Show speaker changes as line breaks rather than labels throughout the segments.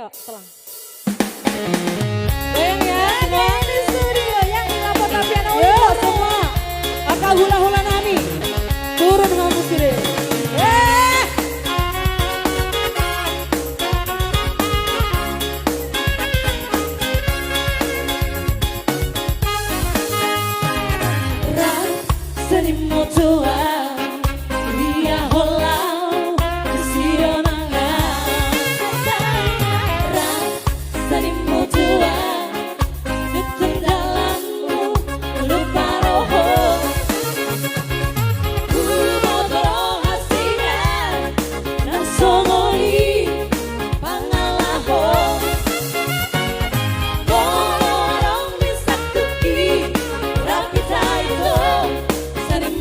Ayo, selang. Goyang ya, goyang di studio. Yang ingapa tapi anak yuk semua. Aka hula-hula nami. Turun hamus kiri. Seni motua, dia holau, kesio nanga. Seni motua, tetap dalammu, lupa roho. Ku motor hasilnya, nan songoli, pangalaho. Bolo arong bisa kuki, rapi tayo. Seni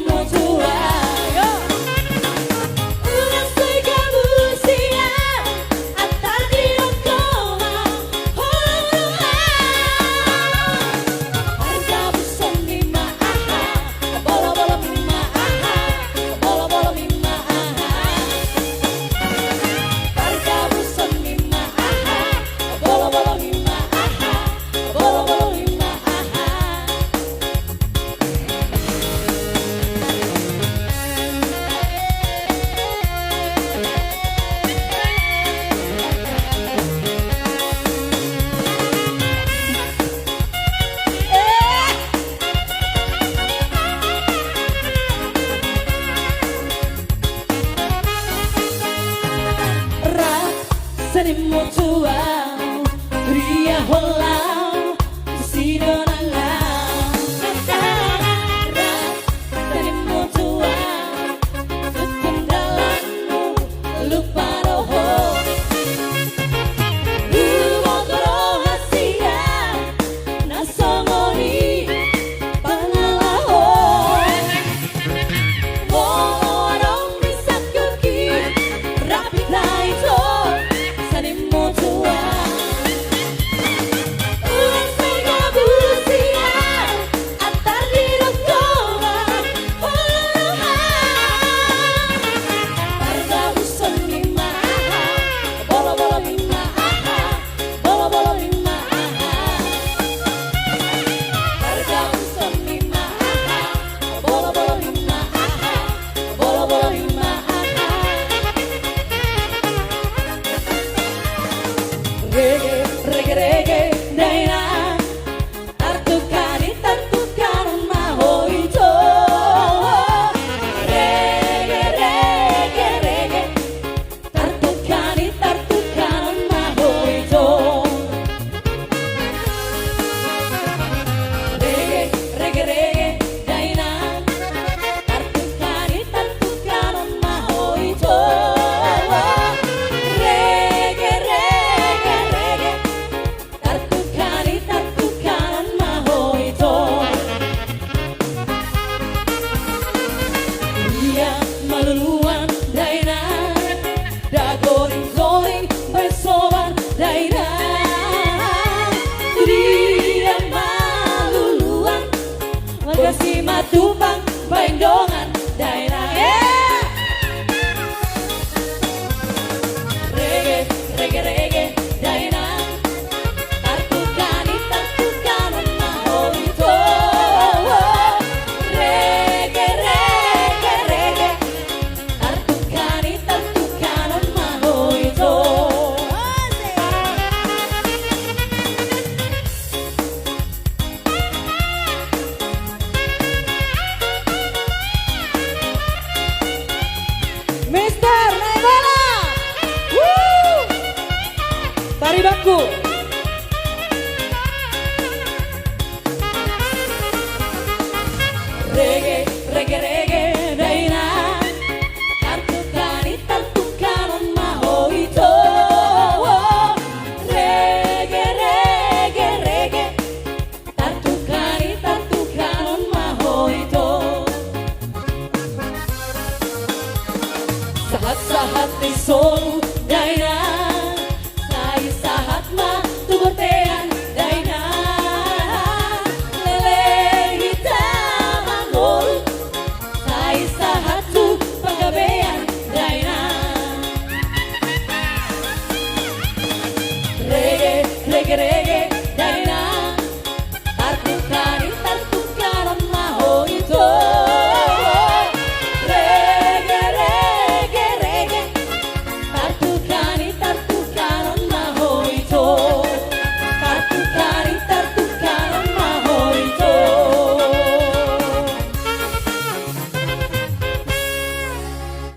motua, ria holau, kesino nanga. Seni motua, tetap dalammu, lupa roho. Motor hasia, nasongoni, pangalaho. Borong bisa kuki, rapi taito. Reggae, reggae, reggae, daina. Tartukani, tartukan maho itu. Reggae, reggae, reggae. Tartukani, tartukan maho itu. Reggae, reggae, reggae, daina. Tartukani, tartukan maho itu. Maluluan daina, da goring-goring bersoban daina. Dia maluluan, makasih matupang baindongan daina. Reggae, reggae, reggae, daina. Tartukani, tartukan maho itu. Reggae, reggae, reggae. Mister naik bola, tari baku. Reggae, reggae, reggae, daina. Tartukani, tartukan maho itu. Reggae, reggae, reggae. Tartukani, tartukan maho itu. Sahat-sahat di Solo, daina. Sai sahat ma reggae reggae